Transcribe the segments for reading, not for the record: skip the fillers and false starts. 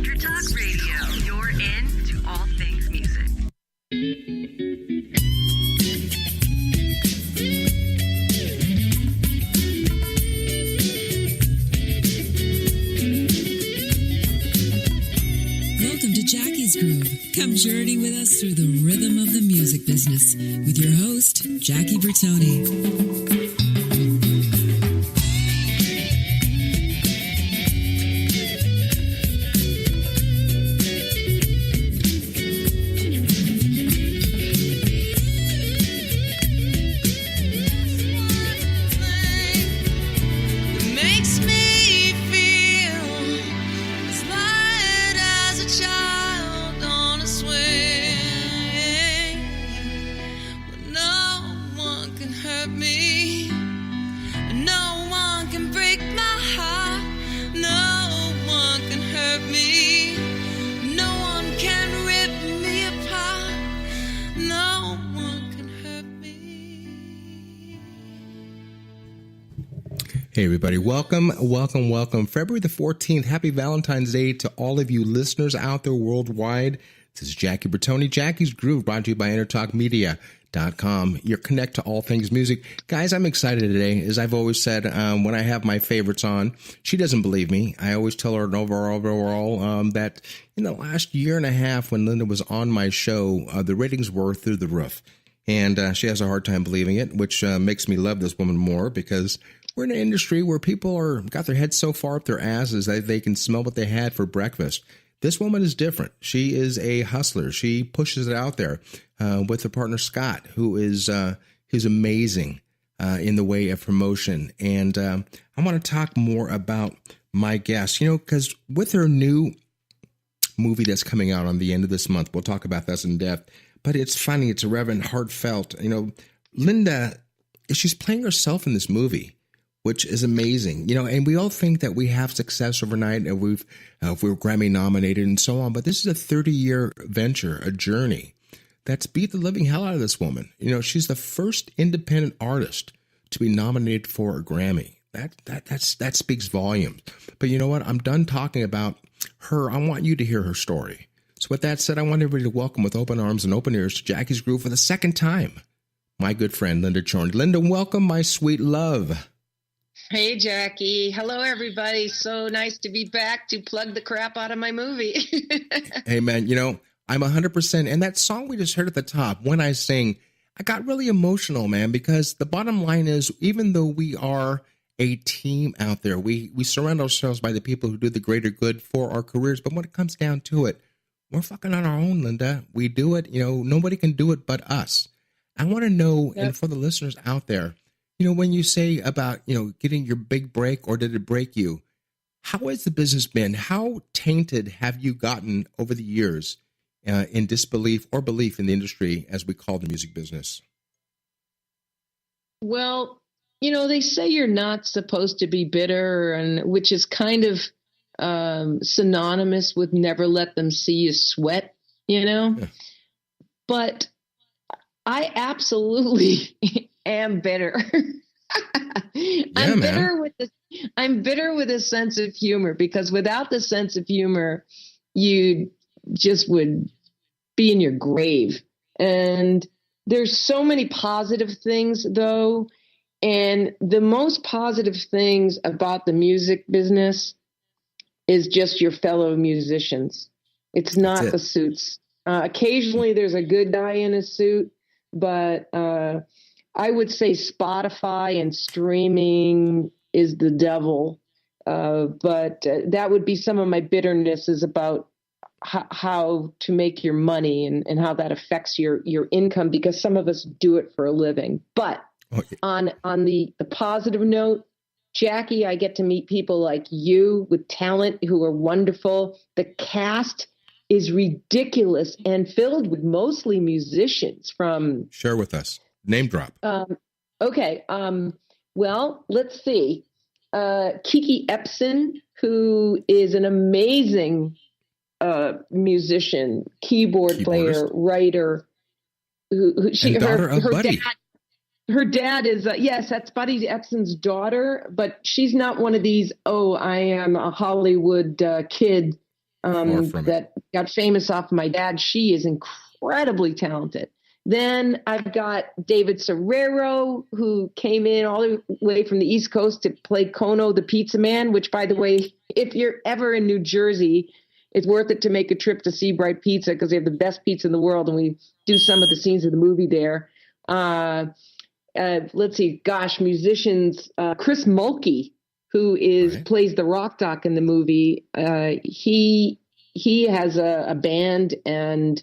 Filmmaker Talk Radio. You're in to all things music. Welcome to Jackie's Groove. Come journey with us through the rhythm of the music business with your host, Jackie Bertoni. Hey everybody, welcome. February the 14th, happy Valentine's Day to all of you listeners out there worldwide. This is Jackie Bertoni, Jackie's Groove, brought to you by EnterTalkMedia.com, your connect to all things music. Guys, I'm excited today. As I've always said, when I have my favorites on, she doesn't believe me. I always tell her overall that in the last year and a half when Linda was on my show, the ratings were through the roof. And she has a hard time believing it, which makes me love this woman more because we're in an industry where people got their heads so far up their asses that they can smell what they had for breakfast. This woman is different. She is a hustler. She pushes it out there with her partner, Scott, who's amazing in the way of promotion. And I want to talk more about my guest, because with her new movie that's coming out on the end of this month, we'll talk about this in depth. But it's funny. It's irreverent, heartfelt. Linda, she's playing herself in this movie, which is amazing, and we all think that we have success overnight and we're Grammy-nominated and so on. But this is a 30-year venture, a journey that's beat the living hell out of this woman. She's the first independent artist to be nominated for a Grammy. That speaks volumes. But you know what? I'm done talking about her. I want you to hear her story. So with that said, I want everybody to welcome with open arms and open ears to Jackie's Groove for the second time, my good friend, Linda Chorney. Linda, welcome, my sweet love. Hey, Jackie. Hello, everybody. So nice to be back to plug the crap out of my movie. Hey, man, I'm 100%. And that song we just heard at the top, When I Sing, I got really emotional, man, because the bottom line is, even though we are a team out there, we surround ourselves by the people who do the greater good for our careers. But when it comes down to it, we're fucking on our own, Linda. We do it. Nobody can do it but us. I want to know, yep. And for the listeners out there, when you say about, getting your big break, or did it break you? How has the business been? How tainted have you gotten over the years in disbelief or belief in the industry, as we call the music business? Well, they say you're not supposed to be bitter, and which is kind of synonymous with never let them see you sweat, Yeah. But I absolutely am bitter. I'm bitter with a sense of humor, because without the sense of humor, you just would be in your grave. And there's so many positive things, though. And the most positive things about the music business is just your fellow musicians. It's not the suits. Occasionally there's a good guy in a suit, but I would say Spotify and streaming is the devil. But that would be some of my bitterness, is about how to make your money and how that affects your income, because some of us do it for a living. But on the positive note, Jackie, I get to meet people like you with talent who are wonderful. The cast is ridiculous and filled with mostly musicians from... Share with us. Name drop. Okay. Well, let's see. Kiki Epson, who is an amazing musician, keyboard player, writer. Daughter of Buddy. Her dad is, yes, that's Buddy Epson's daughter, but she's not one of these, I am a Hollywood kid Far from it. that got famous off my dad. She is incredibly talented. Then I've got David Serrero, who came in all the way from the East Coast to play Kono the Pizza Man, which, by the way, if you're ever in New Jersey, it's worth it to make a trip to Seabright Pizza because they have the best pizza in the world, and we do some of the scenes of the movie there. Let's see, musicians, Chris Mulkey, who plays the rock doc in the movie. He has a band, and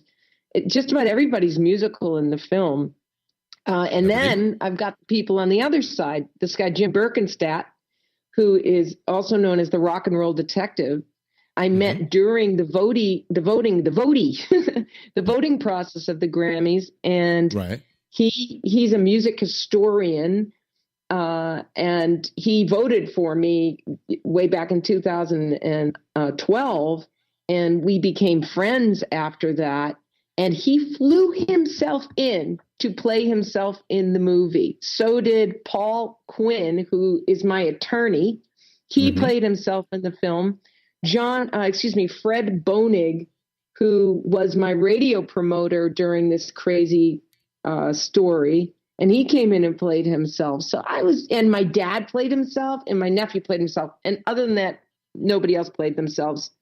just about everybody's musical in the film. And then I've got people on the other side. This guy, Jim Birkenstadt, who is also known as the rock and roll detective. I met during the voting process of the Grammys. And he's a music historian. And he voted for me way back in 2012. And we became friends after that. And he flew himself in to play himself in the movie. So did Paul Quinn, who is my attorney. He played himself in the film. Fred Bonig, who was my radio promoter during this crazy story. And he came in and played himself. And my dad played himself, and my nephew played himself. And other than that, nobody else played themselves.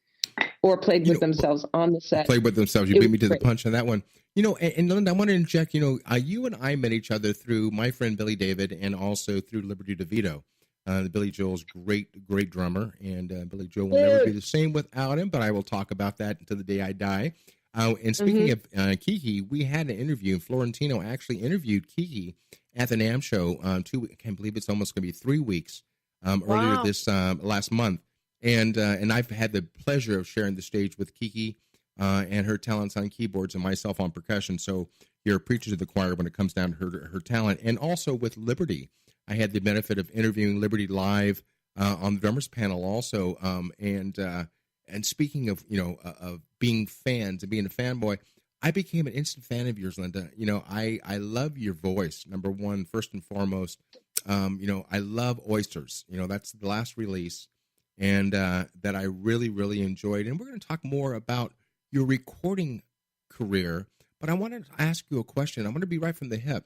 Or played with themselves on the set. Played with themselves. You beat me to the punch on that one. And Linda, I want to inject, you and I met each other through my friend Billy David and also through Liberty DeVito. Billy Joel's great drummer. And Billy Joel will never be the same without him, but I will talk about that until the day I die. And speaking of Kiki, we had an interview. Florentino actually interviewed Kiki at the NAMM show. I can't believe it's almost going to be 3 weeks earlier this last month. And I've had the pleasure of sharing the stage with Kiki and her talents on keyboards and myself on percussion. So you're a preacher to the choir when it comes down to her talent. And also with Liberty, I had the benefit of interviewing Liberty live on the drummers panel also. And speaking of of being fans and being a fanboy, I became an instant fan of yours, Linda. I love your voice. Number one, first and foremost. I love Oysters. That's the last release. And that I really, really enjoyed. And we're going to talk more about your recording career. But I wanted to ask you a question. I want to be right from the hip.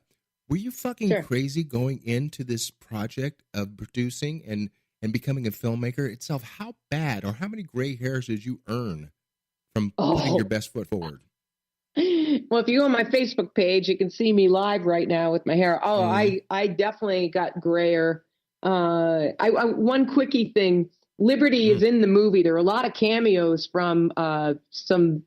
Were you fucking crazy going into this project of producing and becoming a filmmaker itself? How bad or how many gray hairs did you earn from putting your best foot forward? Well, if you go on my Facebook page, you can see me live right now with my hair. I definitely got grayer. One quickie thing. Liberty is in the movie. There are a lot of cameos from some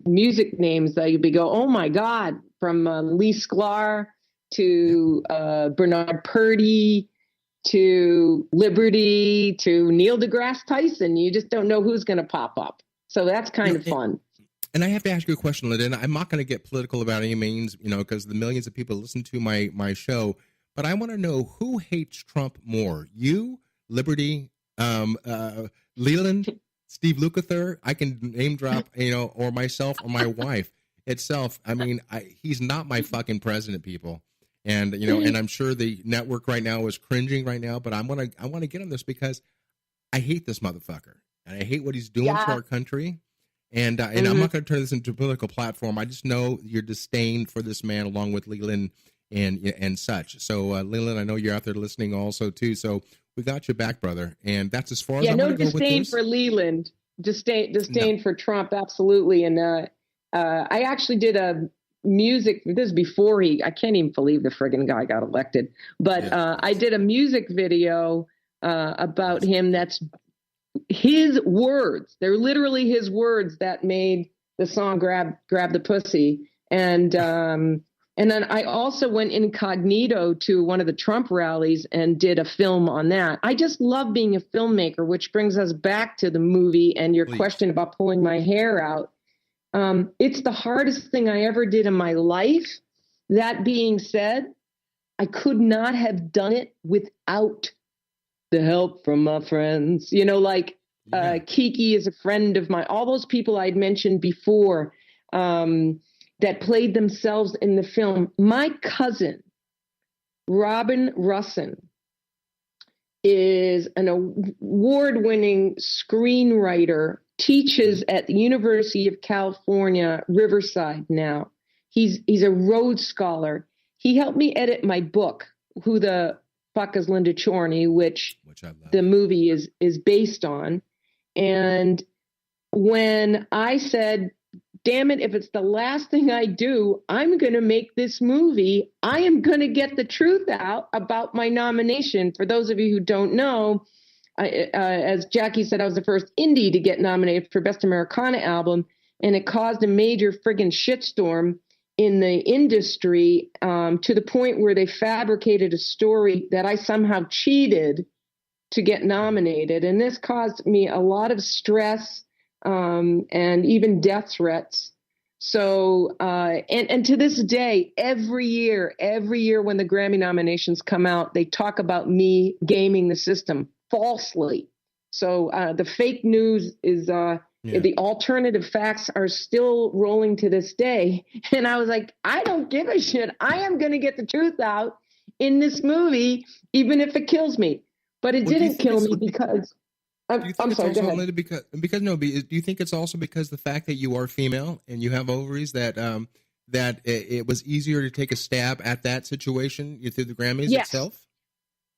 music names that you'd be oh my God, from Lee Sklar to Bernard Purdy to Liberty to Neil deGrasse Tyson. You just don't know who's going to pop up. So that's kind of fun. And I have to ask you a question, Linda, and I'm not going to get political about any means, because the millions of people listen to my show, but I want to know who hates Trump more, you, Liberty, Leland, Steve Lukather, I can name drop, or myself or my wife itself. I mean, he's not my fucking president, people. And, and I'm sure the network right now is cringing right now, but I want to get on this because I hate this motherfucker and I hate what he's doing to our country. And I'm not going to turn this into a political platform. I just know your disdain for this man along with Leland and such. So, Leland, I know you're out there listening also too. So, we got your back, brother, and that's as far as I'm going to go with this. No disdain for Leland, disdain for Trump, absolutely. And I actually did a music. This is before I can't even believe the friggin' guy got elected. But I did a music video about him. That's his words. They're literally his words that made the song "Grab the Pussy." And then I also went incognito to one of the Trump rallies and did a film on that. I just love being a filmmaker, which brings us back to the movie and your question about pulling my hair out. It's the hardest thing I ever did in my life. That being said, I could not have done it without the help from my friends. Kiki is a friend of mine. All those people I'd mentioned before, that played themselves in the film. My cousin, Robin Russin, is an award-winning screenwriter teaches at the University of California, Riverside now. He's a Rhodes Scholar. He helped me edit my book, Who the Fuck is Linda Chorney, which the movie is based on. And when I said, damn it, if it's the last thing I do, I'm going to make this movie. I am going to get the truth out about my nomination. For those of you who don't know, as Jackie said, I was the first indie to get nominated for Best Americana Album, and it caused a major friggin' shitstorm in the industry, to the point where they fabricated a story that I somehow cheated to get nominated. And this caused me a lot of stress, and even death threats. So, and to this day, every year when the Grammy nominations come out, they talk about me gaming the system falsely. So, the fake news is, the alternative facts are still rolling to this day. And I was like, I don't give a shit. I am going to get the truth out in this movie, even if it kills me. But it didn't kill me because... I'm sorry, go ahead. Do you think it's also because the fact that you are female and you have ovaries that that it was easier to take a stab at that situation through the Grammys itself?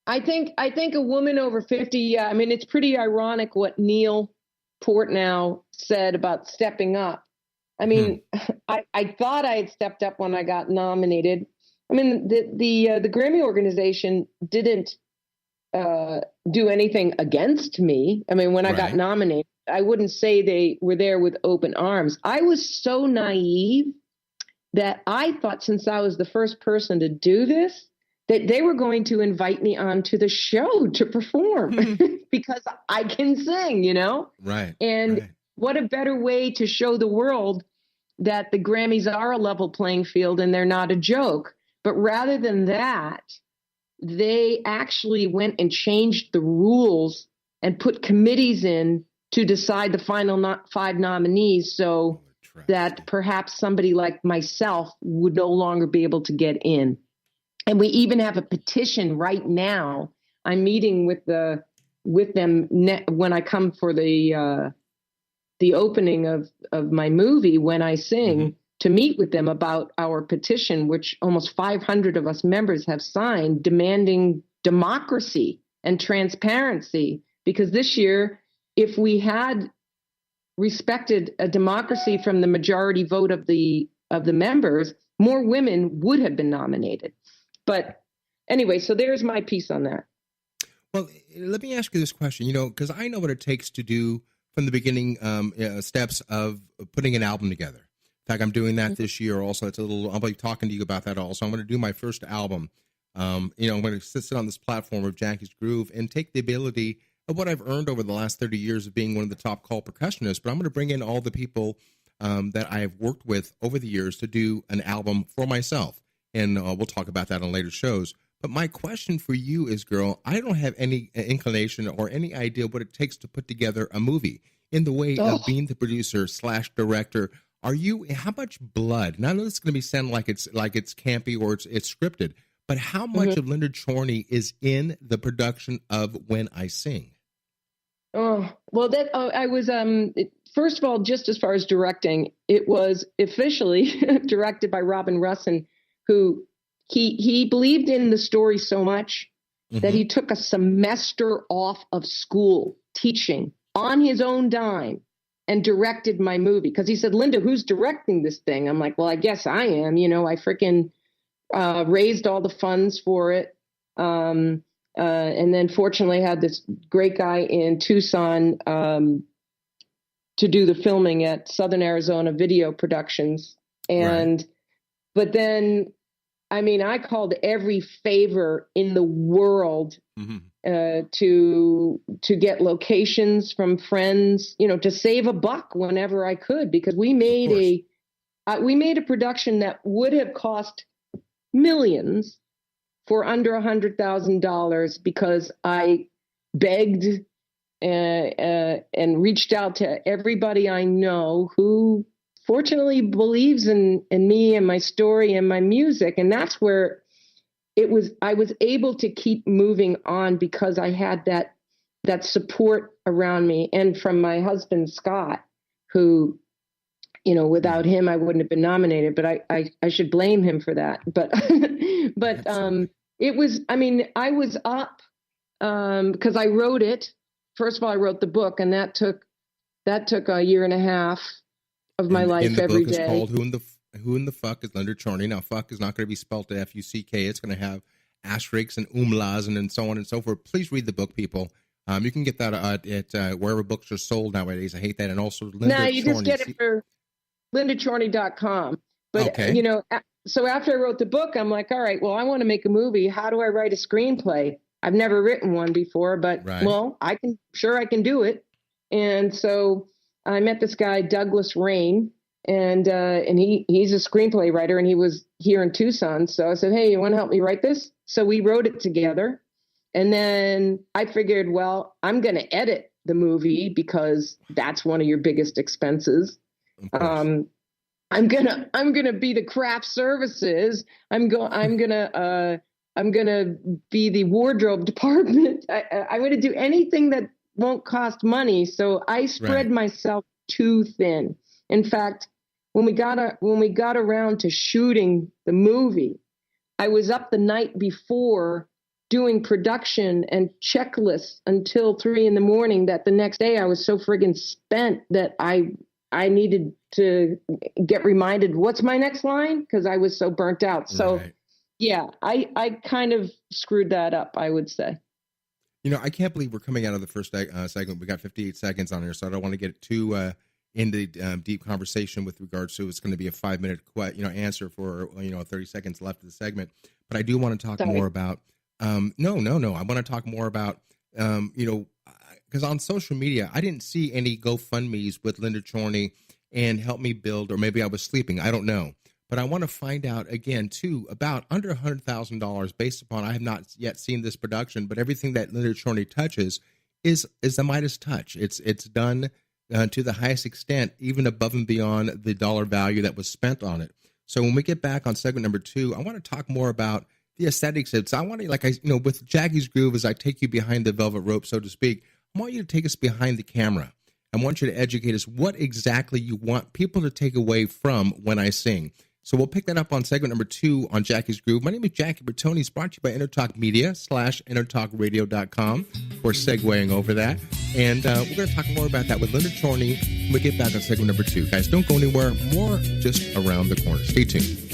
I think a woman over 50, yeah. I mean, it's pretty ironic what Neil Portnow said about stepping up. I mean, I thought I had stepped up when I got nominated. I mean, the Grammy organization didn't do anything against me. I mean, when I got nominated, I wouldn't say they were there with open arms. I was so naive that I thought, since I was the first person to do this, that they were going to invite me onto the show to perform because I can sing, you know? Right. And what a better way to show the world that the Grammys are a level playing field and they're not a joke. But rather than that, they actually went and changed the rules and put committees in to decide the final 5 nominees, so that perhaps somebody like myself would no longer be able to get in. And we even have a petition right now. I'm meeting with them when I come for the opening of my movie, When I Sing, to meet with them about our petition, which almost 500 of us members have signed, demanding democracy and transparency. Because this year, if we had respected a democracy from the majority vote of the members, more women would have been nominated. But anyway, so there's my piece on that. Well, let me ask you this question, because I know what it takes to do from the beginning steps of putting an album together. In fact, I'm doing that this year also. I'll be talking to you about that also. I'm going to do my first album. I'm going to sit on this platform of Jackie's Groove and take the ability of what I've earned over the last 30 years of being one of the top call percussionists, but I'm going to bring in all the people that I have worked with over the years to do an album for myself. And we'll talk about that on later shows. But my question for you is, girl, I don't have any inclination or any idea what it takes to put together a movie in the way of being the producer / director. How much blood? Now I know this is going to be sound like it's campy or it's scripted, but how much of Linda Chorney is in the production of When I Sing? Oh, well, I was, first of all, just as far as directing, it was officially directed by Robin Russin, who he believed in the story so much that he took a semester off of school teaching on his own dime and directed my movie. Because he said, Linda, who's directing this thing? I'm like, well, I guess I am. I freaking raised all the funds for it. And then fortunately had this great guy in Tucson to do the filming at Southern Arizona Video Productions. But then, I mean, I called every favor in the world to get locations from friends, to save a buck whenever I could, because we made a production that would have cost millions for under $100,000 because I begged and reached out to everybody I know who fortunately believes in me and my story and my music. And that's where I was able to keep moving on, because I had that that support around me, and from my husband, Scott, who, you know, without him, I wouldn't have been nominated, but I should blame him for that. But, it was, I mean, I was up, because I wrote it. First of all, I wrote the book, and that took a year and a half of my life every day. And the book is called Who in the Fuck is Linda Chorney? Now, fuck is not going to be spelled F-U-C-K. It's going to have asterisks and umlauts and so on and so forth. Please read the book, people. You can get that at wherever books are sold nowadays. I hate that. And also, Linda Chorney. You just get it for lindachorney.com. But, you know, so after I wrote the book, I'm like, all right, well, I want to make a movie. How do I write a screenplay? I've never written one before, but, well, I can do it. And so I met this guy, Douglas Rain, and he's a screenplay writer, and he was here in Tucson. So I said, hey, you want to help me write this? So we wrote it together. And then I figured, well, I'm going to edit the movie because that's one of your biggest expenses. I'm gonna be the craft services. I'm gonna be the wardrobe department. I'm gonna do anything that won't cost money. So I spread myself too thin. In fact, when we got around to shooting the movie, I was up the night before doing production and checklists until 3 a.m. that the next day I was so friggin' spent that I needed to get reminded, what's my next line? Because I was so burnt out. So, yeah, I kind of screwed that up, I would say. You know, I can't believe we're coming out of the first segment. We got 58 seconds on here, so I don't want to get too into deep conversation with regards to it's going to be a 5-minute answer for, 30 seconds left of the segment. But I do want to talk more about no. I want to talk more about, because on social media, I didn't see any GoFundMes with Linda Chorney and help me build, or maybe I was sleeping. I don't know. But I want to find out, again, too, about under $100,000 based upon, I have not yet seen this production, but everything that Linda Chorney touches is the Midas touch. It's done to the highest extent, even above and beyond the dollar value that was spent on it. So when we get back on segment number 2, I want to talk more about the aesthetics. I want to, with Jackie's Groove, as I take you behind the velvet rope, so to speak, I want you to take us behind the camera. I want you to educate us what exactly you want people to take away from when I sing. So we'll pick that up on segment number 2 on Jackie's Groove. My name is Jackie Bertoni. It's brought to you by Intertalk Media /IntertalkRadio.com. We're segueing over that. And we're going to talk more about that with Linda Chorney when we get back on segment number 2. Guys, don't go anywhere. More just around the corner. Stay tuned.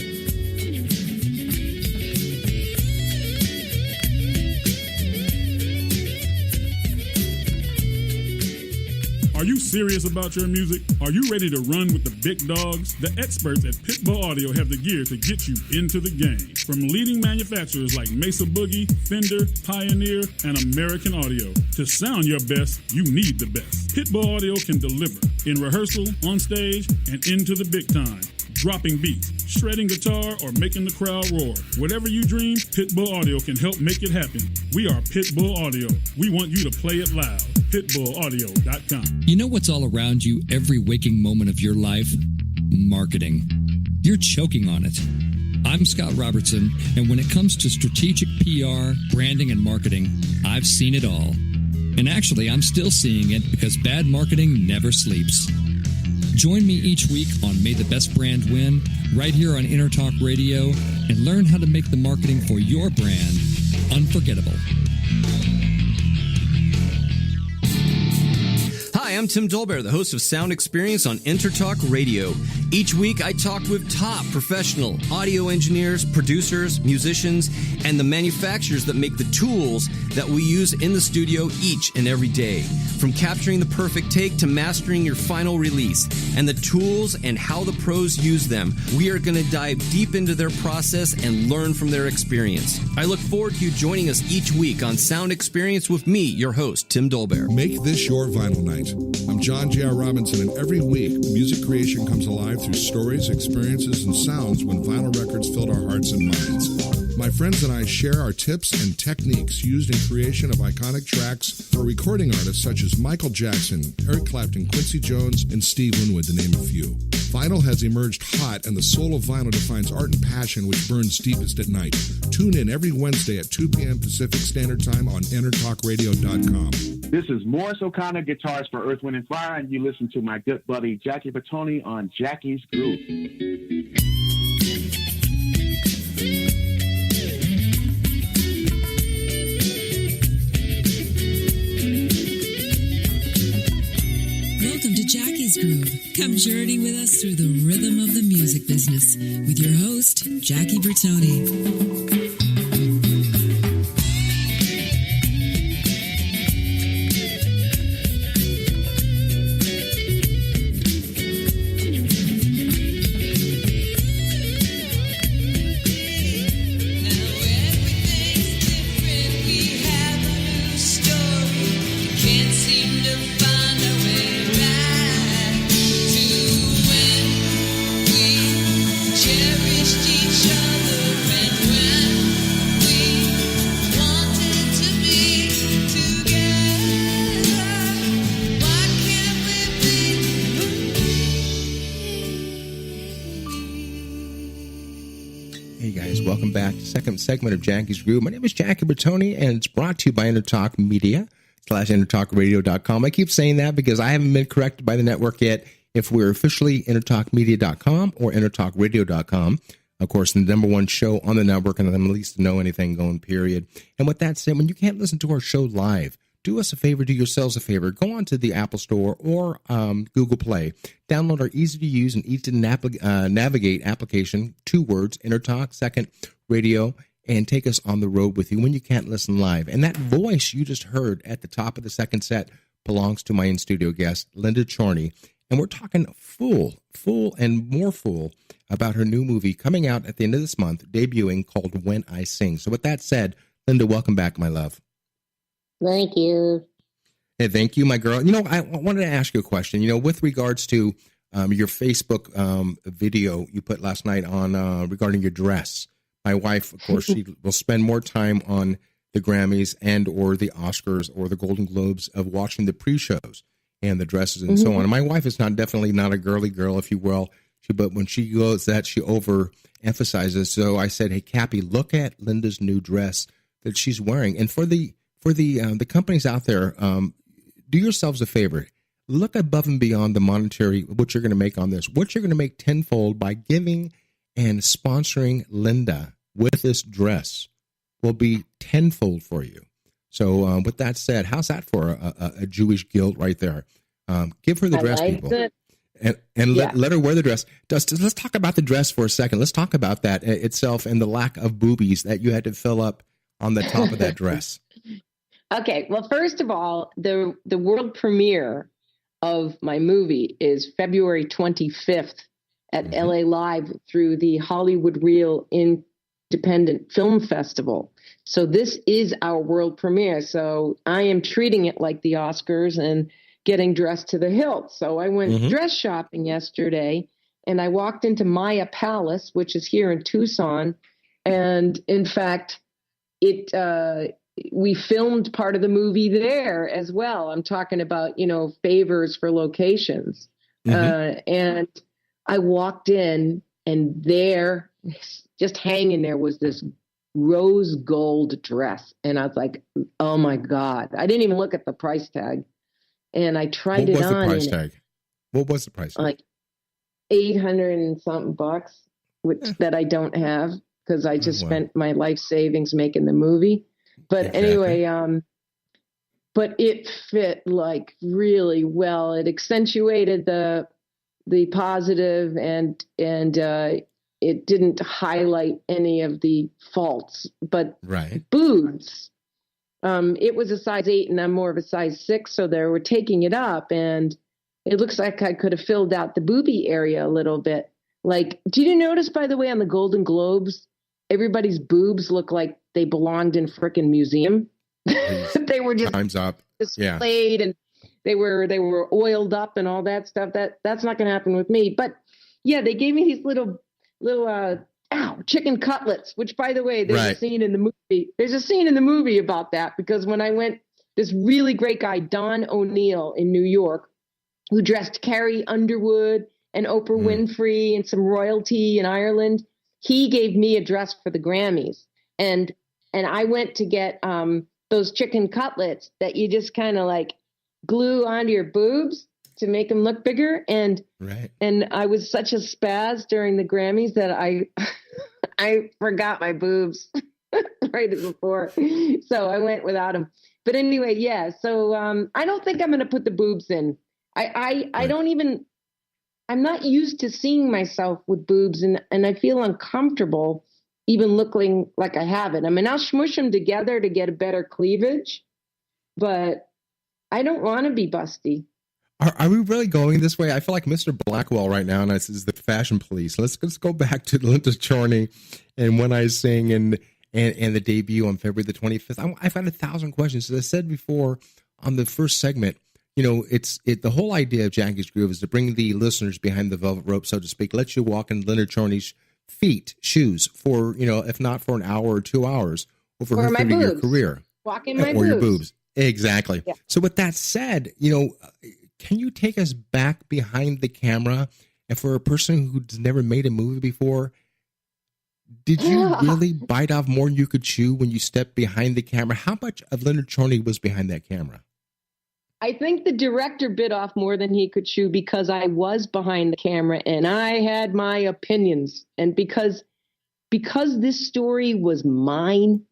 Are you serious about your music? Are you ready to run with the big dogs? The experts at Pitbull Audio have the gear to get you into the game. From leading manufacturers like Mesa Boogie, Fender, Pioneer, and American Audio. To sound your best, you need the best. Pitbull Audio can deliver in rehearsal, on stage, and into the big time. Dropping beats, shredding guitar, or making the crowd roar. Whatever you dream, Pitbull Audio can help make it happen. We are Pitbull Audio. We want you to play it loud. PitbullAudio.com. You know what's all around you every waking moment of your life? Marketing. You're choking on it. I'm Scott Robertson, and when it comes to strategic PR, branding, and marketing, I've seen it all. And actually, I'm still seeing it because bad marketing never sleeps. Join me each week on May the Best Brand Win, right here on Intertalk Radio, and learn how to make the marketing for your brand unforgettable. Hi, I'm Tim Dolbear, the host of Sound Experience on Intertalk Radio. Each week, I talk with top professional audio engineers, producers, musicians, and the manufacturers that make the tools that we use in the studio each and every day. From capturing the perfect take to mastering your final release, and the tools and how the pros use them, we are going to dive deep into their process and learn from their experience. I look forward to you joining us each week on Sound Experience with me, your host, Tim Dolbear. Make this your vinyl night. I'm John J.R. Robinson, and every week, music creation comes alive through stories, experiences, and sounds when vinyl records filled our hearts and minds. My friends and I share our tips and techniques used in creation of iconic tracks for recording artists such as Michael Jackson, Eric Clapton, Quincy Jones, and Steve Winwood, to name a few. Vinyl has emerged hot, and the soul of vinyl defines art and passion which burns deepest at night. Tune in every Wednesday at 2 p.m. Pacific Standard Time on EnterTalkRadio.com. This is Morris O'Connor, guitarist for Earth, Wind & Fire, and you listen to my good buddy Jackie Bertoni on Jackie's Groove. Welcome to Jackie's Groove. Come journey with us through the rhythm of the music business with your host, Jackie Bertoni. Welcome back to the second segment of Jackie's Groove. My name is Jackie Bertoni, and it's brought to you by EnterTalk Media /EnterTalkRadio.com. I keep saying that because I haven't been corrected by the network yet if we're officially EnterTalkMedia.com or EnterTalkRadio.com. Of course, the number one show on the network, and I'm least to know anything going, period. And with that said, when you can't listen to our show live, do us a favor, do yourselves a favor. Go on to the Apple Store or Google Play. Download our easy-to-use and easy-to-navigate application, 2 words, EnterTalk, second, radio, and take us on the road with you when you can't listen live. And that voice you just heard at the top of the second set belongs to my in-studio guest, Linda Chorney. And we're talking full and more full about her new movie coming out at the end of this month, debuting, called When I Sing. So with that said, Linda, welcome back, my love. Thank you. Hey, thank you, my girl. I wanted to ask you a question. With regards to your Facebook video you put last night on regarding your dress. My wife, of course, she will spend more time on the Grammys and or the Oscars or the Golden Globes of watching the pre-shows and the dresses and so on. And my wife is definitely not a girly girl, if you will. But when she goes that, she overemphasizes. So I said, hey, Cappy, look at Linda's new dress that she's wearing. And for the companies out there, do yourselves a favor. Look above and beyond the monetary, what you're going to make on this. What you're going to make tenfold by giving and sponsoring Linda with this dress will be tenfold for you. So with that said, how's that for a Jewish guilt right there? Give her the dress, people. And let her wear the dress. Let's talk about the dress for a second. Let's talk about that itself and the lack of boobies that you had to fill up on the top of that dress. Okay, well, first of all, the world premiere of my movie is February 25th at LA Live through the Hollywood Reel Independent Film Festival. So this is our world premiere. So I am treating it like the Oscars and getting dressed to the hilt. So I went dress shopping yesterday, and I walked into Maya Palace, which is here in Tucson. And in fact, we filmed part of the movie there as well. I'm talking about, favors for locations. And I walked in, and there, just hanging there, was this rose gold dress. And I was like, oh my God. I didn't even look at the price tag. And I tried it on. What was the price tag? What was the price tag? Like $800 and something bucks, that I don't have because I just spent my life savings making the movie. But anyway, but it fit like really well. It accentuated the positive and it didn't highlight any of the faults. But boobs, it was a size 8 and I'm more of a size 6, so they were taking it up, and it looks like I could have filled out the boobie area a little bit. Like, did you notice, by the way, on the Golden Globes, everybody's boobs look like they belonged in a frickin' museum? They were just time's up. Displayed, and they were oiled up and all that stuff. That's not going to happen with me. But yeah, they gave me these little chicken cutlets, which, by the way, there's a scene in the movie. There's a scene in the movie about that, because when I went, this really great guy, Don O'Neill in New York, who dressed Carrie Underwood and Oprah Winfrey and some royalty in Ireland. He gave me a dress for the Grammys, and I went to get those chicken cutlets that you just kind of like glue onto your boobs to make them look bigger. And I was such a spaz during the Grammys that I forgot my boobs right before, so I went without them. But anyway, yeah. So I don't think I'm going to put the boobs in. I don't even. I'm not used to seeing myself with boobs, and I feel uncomfortable even looking like I have it. I mean, I'll smush them together to get a better cleavage, but I don't want to be busty. Are we really going this way? I feel like Mr. Blackwell right now, and this is the fashion police. Let's go back to Linda Chorney and When I Sing and the debut on February the 25th. I've had 1,000 questions. As I said before on the first segment, the whole idea of Jackie's Groove is to bring the listeners behind the velvet rope, so to speak, let you walk in Linda Chorney's shoes for, if not for an hour or 2 hours over her 30-year career. Walk in my boobs. Or your boobs. Exactly. Yeah. So with that said, can you take us back behind the camera? And for a person who's never made a movie before, did you really bite off more than you could chew when you stepped behind the camera? How much of Leonard Chorney was behind that camera? I think the director bit off more than he could chew because I was behind the camera and I had my opinions. And because this story was mine,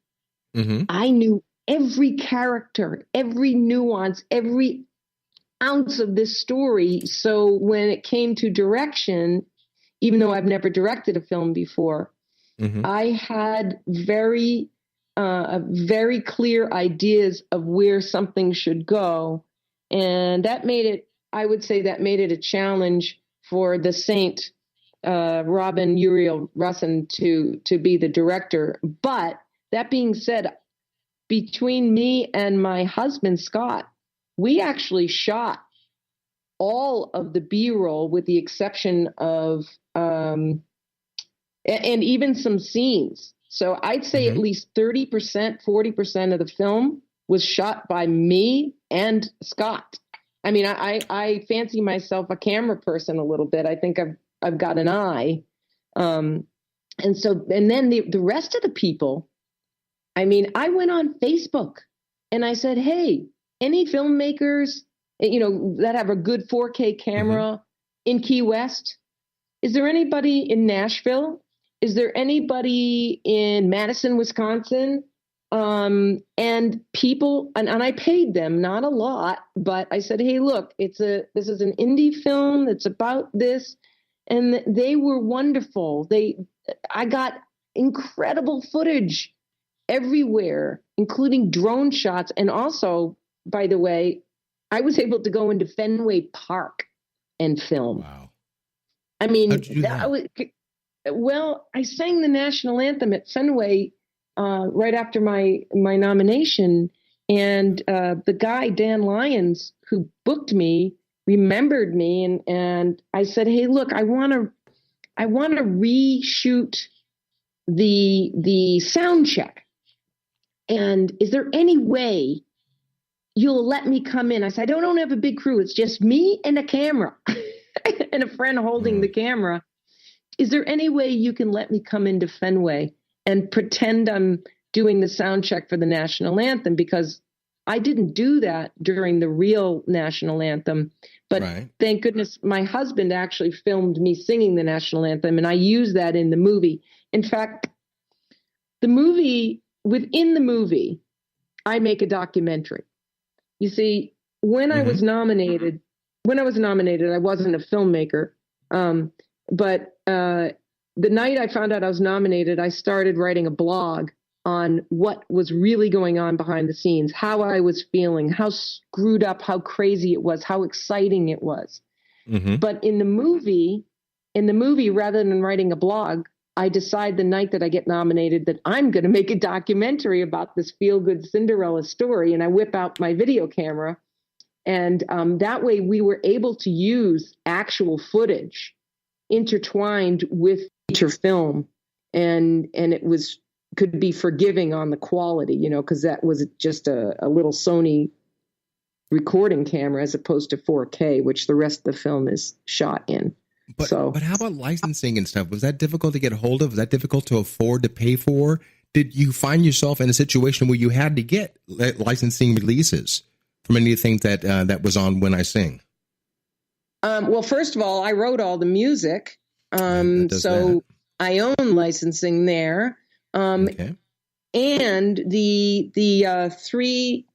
I knew every character, every nuance, every ounce of this story. So when it came to direction, even though I've never directed a film before, I had very clear ideas of where something should go. And that made it, I would say that made it a challenge for the Saint, Robin Uriel Russin to be the director. But that being said, between me and my husband, Scott, we actually shot all of the B-roll with the exception of, and even some scenes. So I'd say at least 30%, 40% of the film was shot by me and Scott. I mean, I fancy myself a camera person a little bit. I think I've got an eye. And then the rest of the people, I mean, I went on Facebook and I said, hey, any filmmakers, that have a good 4K camera in Key West? Is there anybody in Nashville? Is there anybody in Madison, Wisconsin? And people, and I paid them, not a lot, but I said, hey, look, this is an indie film that's about this. And they were wonderful. I got incredible footage everywhere, including drone shots. And also, by the way, I was able to go into Fenway Park and film. Wow. I mean, I sang the national anthem at Fenway right after my nomination, and the guy Dan Lyons who booked me remembered me, and I said, hey, look, I want to reshoot the sound check, and is there any way you'll let me come in? I said, I don't have a big crew, it's just me and a camera and a friend holding the camera. Is there any way you can let me come into Fenway and pretend I'm doing the sound check for the national anthem? Because I didn't do that during the real national anthem, but thank goodness my husband actually filmed me singing the national anthem, and I used that in the movie. In fact, within the movie, I make a documentary. You see, when I was nominated, I wasn't a filmmaker, but the night I found out I was nominated, I started writing a blog on what was really going on behind the scenes, how I was feeling, how screwed up, how crazy it was, how exciting it was. But in the movie, rather than writing a blog, I decide the night that I get nominated that I'm going to make a documentary about this feel-good Cinderella story. And I whip out my video camera. And that way we were able to use actual footage intertwined with feature film. And it could be forgiving on the quality, because that was just a little Sony recording camera as opposed to 4K, which the rest of the film is shot in. But So, but how about licensing and stuff? Was that difficult to get hold of? Was that difficult to afford to pay for? Did you find yourself in a situation where you had to get licensing releases from any of the things that was on When I Sing? well, first of all, I wrote all the music, so I own licensing there. Okay. And the 3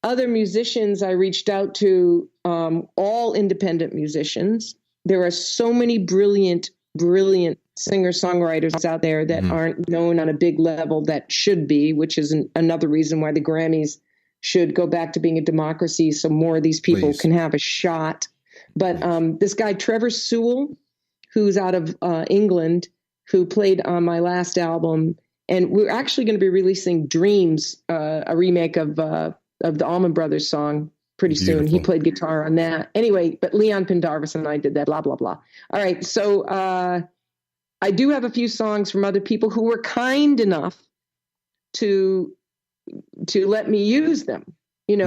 other musicians I reached out to, all independent musicians. There are so many brilliant singer-songwriters out there that aren't known on a big level that should be, which is another reason why the Grammys should go back to being a democracy so more of these people can have a shot. But this guy, Trevor Sewell, who's out of England, who played on my last album, and we're actually going to be releasing Dreams, a remake of the Allman Brothers song pretty soon. He played guitar on that. Anyway, but Leon Pendarvis and I did that, blah, blah, blah. All right. So I do have a few songs from other people who were kind enough to let me use them, and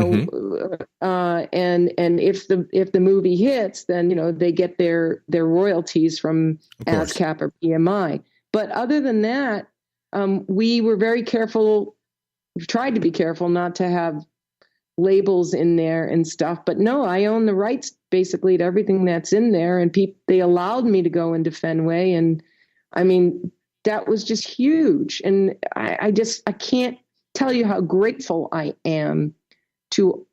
if the movie hits, then, they get their royalties from ASCAP or BMI. But other than that, we were very careful, tried to be careful not to have labels in there and stuff, but no, I own the rights basically to everything that's in there, and they allowed me to go into Fenway, and I mean that was just huge, and I can't tell you how grateful I am to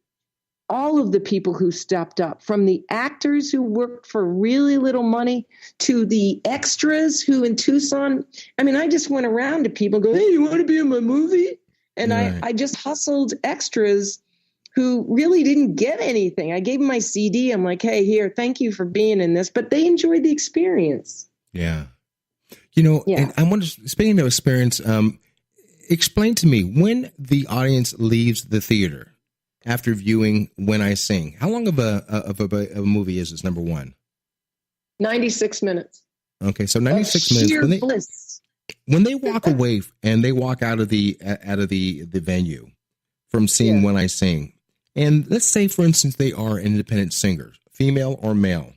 all of the people who stepped up, from the actors who worked for really little money to the extras who in Tucson, I mean, I just went around to people and go, hey, you want to be in my movie? And I just hustled extras who really didn't get anything. I gave them my CD. I'm like, hey, here, thank you for being in this. But they enjoyed the experience. Yeah. And I wonder, speaking of experience, explain to me, when the audience leaves the theater after viewing When I Sing, how long of a movie is this, number one? 96 minutes. Okay, so 96 minutes. Sheer bliss. When they walk away and they walk out of the venue from seeing When I Sing, and let's say, for instance, they are independent singers, female or male,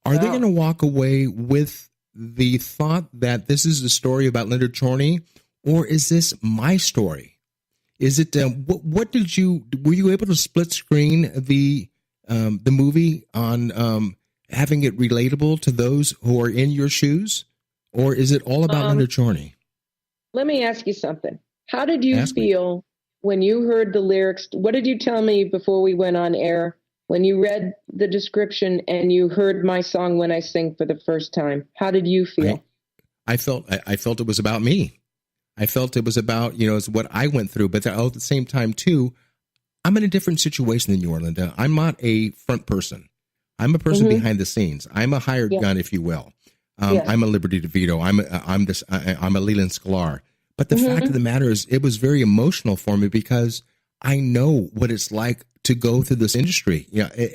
are they going to walk away with the thought that this is a story about Leonard Chorney, or is this my story? Is it what did you were you able to split screen the movie on having it relatable to those who are in your shoes, or is it all about Leonard Chorney? Let me ask you something. How did you feel when you heard the lyrics? What did you tell me before we went on air when you read the description and you heard my song When I Sing for the first time? How did you feel? I felt it was about me. I felt it was about, it's what I went through. But at the same time, too, I'm in a different situation than you are, Linda. I'm not a front person. I'm a person behind the scenes. I'm a hired gun, if you will. I'm a Liberty DeVito. I'm a Leland Sklar. But the fact of the matter is, it was very emotional for me because I know what it's like to go through this industry.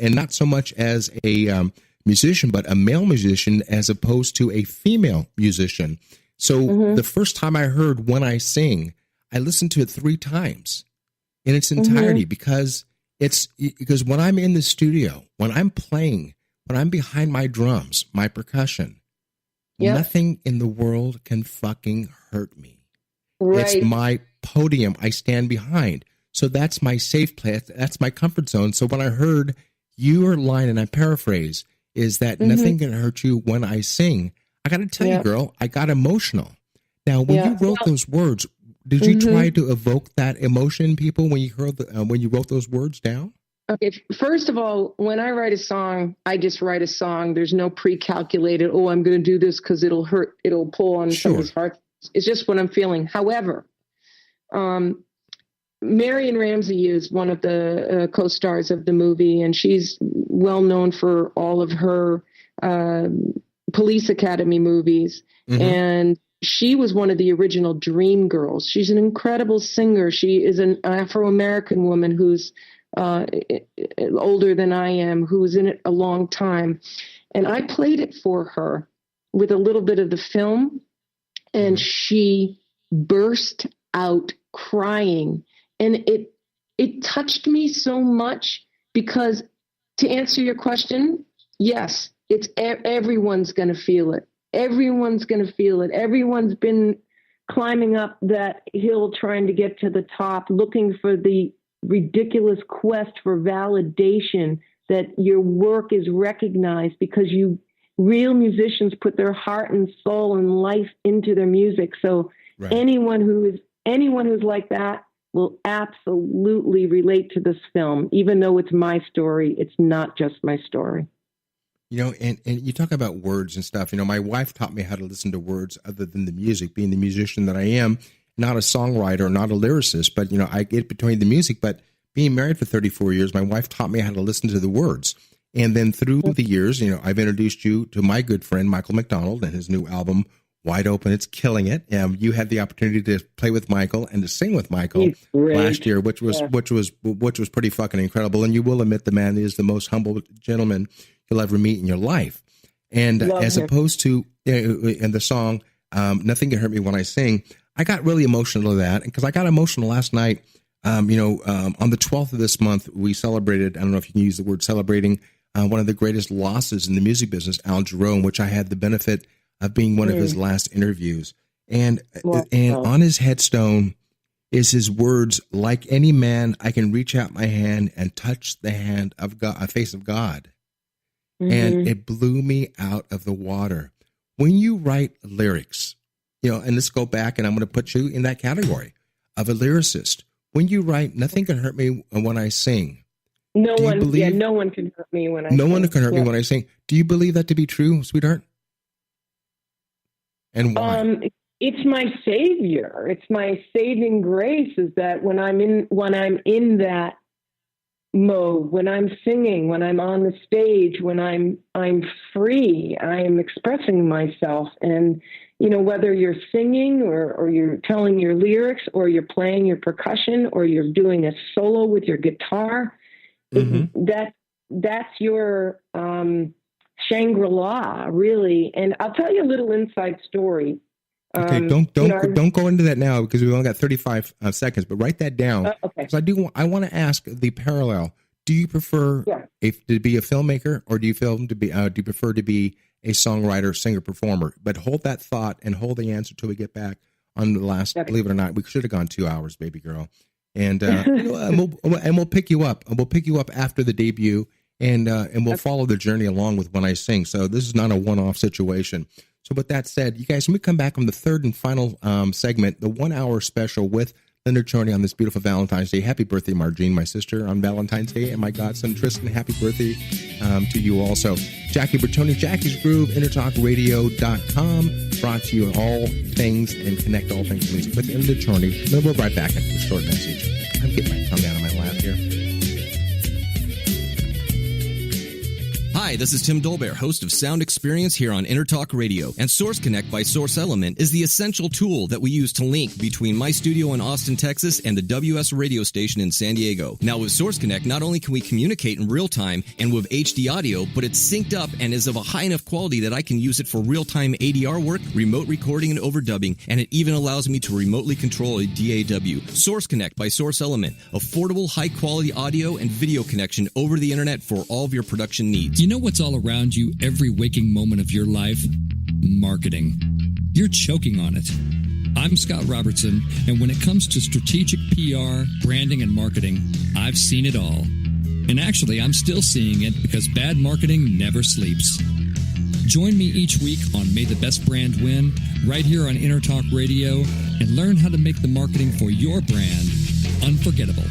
And not so much as a musician, but a male musician as opposed to a female musician. So the first time I heard When I Sing, I listened to it 3 times in its entirety because when I'm in the studio, when I'm playing, when I'm behind my drums, my percussion, nothing in the world can fucking hurt me. Right. It's my podium I stand behind. So that's my safe place. That's my comfort zone. So when I heard your line, and I paraphrase, is that nothing can hurt you when I sing, I got to tell you, girl, I got emotional. Now, when you wrote those words, did you try to evoke that emotion in people when you heard when you wrote those words down? Okay. First of all, when I write a song, I just write a song. There's no pre-calculated, I'm going to do this because it'll hurt. It'll pull on somebody's heart. It's just what I'm feeling. However, Marion Ramsey is one of the co-stars of the movie, and she's well known for all of her Police Academy movies. And she was one of the original Dream Girls. She's an incredible singer. She is an Afro-American woman who's older than I am, who was in it a long time. And I played it for her with a little bit of the film, and she burst out crying. And it touched me so much because, to answer your question, yes, everyone's going to feel it. Everyone's going to feel it. Everyone's been climbing up that hill, trying to get to the top, looking for the ridiculous quest for validation that your work is recognized, because real musicians put their heart and soul and life into their music. So right. anyone who's like that will absolutely relate to this film. Even though it's my story, it's not just my story. You know, and you talk about words and stuff. You know, my wife taught me how to listen to words other than the music, being the musician that I am, not a songwriter, not a lyricist, but, you know, I get between the music. But being married for 34 years, my wife taught me how to listen to the words. And then through the years, you know, I've introduced you to my good friend, Michael McDonald, and his new album, Wide Open. It's killing it. You had the opportunity to play with Michael and to sing with Michael last year, which was pretty fucking incredible. And you will admit the man is the most humble gentleman you'll ever meet in your life. And opposed to in the song, Nothing Can Hurt Me When I Sing, I got really emotional to that, because I got emotional last night. On the 12th of this month, we celebrated, I don't know if you can use the word celebrating, one of the greatest losses in the music business, Al Jarreau, which I had the benefit of being one of his last interviews. And on his headstone is his words, "Like any man, I can reach out my hand and touch the hand of God, a face of God." Mm-hmm. And it blew me out of the water. When you write lyrics, you know, and let's go back, and I'm going to put you in that category of a lyricist. When you write, "Nothing can hurt me when I sing." No one can hurt me when I sing. No one can hurt me when I sing. Do you believe that to be true, sweetheart? And why? It's my savior. It's my saving grace, is that when I'm in that mode, when I'm singing, when I'm on the stage, when I'm free, I am expressing myself. And, you know, whether you're singing or you're telling your lyrics, or you're playing your percussion, or you're doing a solo with your guitar, that's your Shangri-La, really. And I'll tell you a little inside story. Okay, don't go into that now, because we've only got 35 seconds. But write that down. Okay. Because I want to ask the parallel. Do you prefer to be a filmmaker, or do you prefer to be a songwriter, singer, performer? But hold that thought and hold the answer till we get back on the last. Okay. Believe it or not, we should have gone 2 hours, baby girl. And we'll pick you up. We'll pick you up after the debut, and we'll follow the journey along with When I Sing. So this is not a one-off situation. So with that said, you guys, when we come back on the third and final segment, the 1 hour special with Linda Chorney on this beautiful Valentine's Day. Happy birthday, Margene, my sister, on Valentine's Day, and my godson, Tristan. Happy birthday to you also. Jackie Bertoni, Jackie's Groove, InterTalkRadio.com, brought to you all things and connect all things music with Linda Chorney. Then we'll be right back after a short message. I'm getting my tongue out of my lap here. Hi, this is Tim Dolbear, host of Sound Experience here on InterTalk Radio. And Source Connect by Source Element is the essential tool that we use to link between my studio in Austin, Texas, and the WS radio station in San Diego. Now, with Source Connect, not only can we communicate in real time and with HD audio, but it's synced up and is of a high enough quality that I can use it for real-time ADR work, remote recording, and overdubbing, and it even allows me to remotely control a DAW. Source Connect by Source Element. Affordable, high-quality audio and video connection over the internet for all of your production needs. You know what's all around you every waking moment of your life? Marketing. You're choking on it. I'm Scott Robertson, and when it comes to strategic PR, branding, and marketing, I've seen it all. And actually, I'm still seeing it, because bad marketing never sleeps. Join me each week on May the Best Brand Win, right here on InterTalk Radio, and learn how to make the marketing for your brand unforgettable.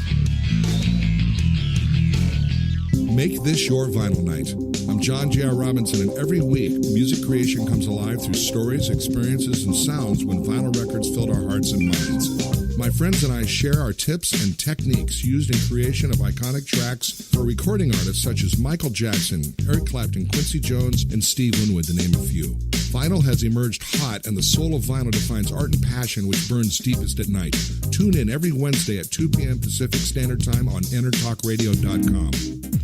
Make this your vinyl night. I'm John J.R. Robinson, and every week, music creation comes alive through stories, experiences, and sounds when vinyl records filled our hearts and minds. My friends and I share our tips and techniques used in creation of iconic tracks for recording artists such as Michael Jackson, Eric Clapton, Quincy Jones, and Steve Winwood, to name a few. Vinyl has emerged hot, and the soul of vinyl defines art and passion which burns deepest at night. Tune in every Wednesday at 2 p.m. Pacific Standard Time on InterTalkRadio.com.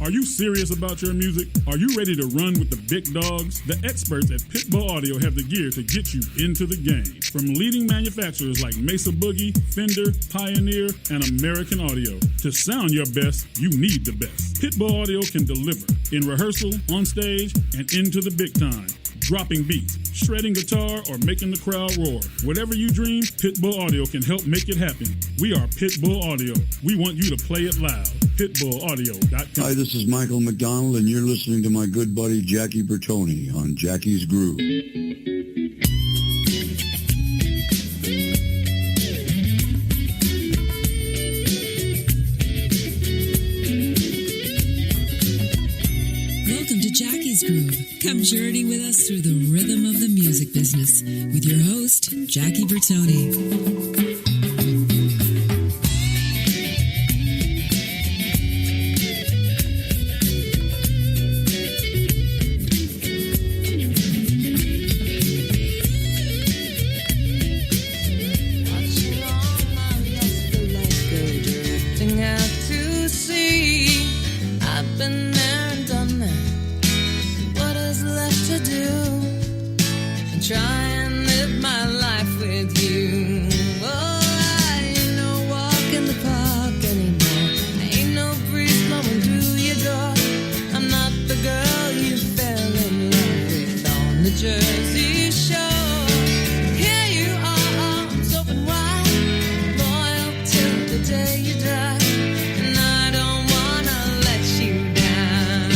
Are you serious about your music? Are you ready to run with the big dogs? The experts at Pitbull Audio have the gear to get you into the game. From leading manufacturers like Mesa Boogie, Fender, Pioneer, and American Audio. To sound your best, you need the best. Pitbull Audio can deliver in rehearsal, on stage, and into the big time. Dropping beats, shredding guitar, or making the crowd roar. Whatever you dream, Pitbull Audio can help make it happen. We are Pitbull Audio. We want you to play it loud. PitbullAudio.com. Hi, this is Michael McDonald, and you're listening to my good buddy Jackie Bertoni on Jackie's Groove. Welcome to Jackie's Groove. Come journey with us through the rhythm of the music business with your host, Jackie Bertoni. Try and live my life with you. Oh, I ain't no walk in the park anymore. I ain't no breeze blowing through your door. I'm not the girl you fell in love with on the Jersey Shore. Here you are, arms open wide, loyal till the day you die. And I don't wanna let you down.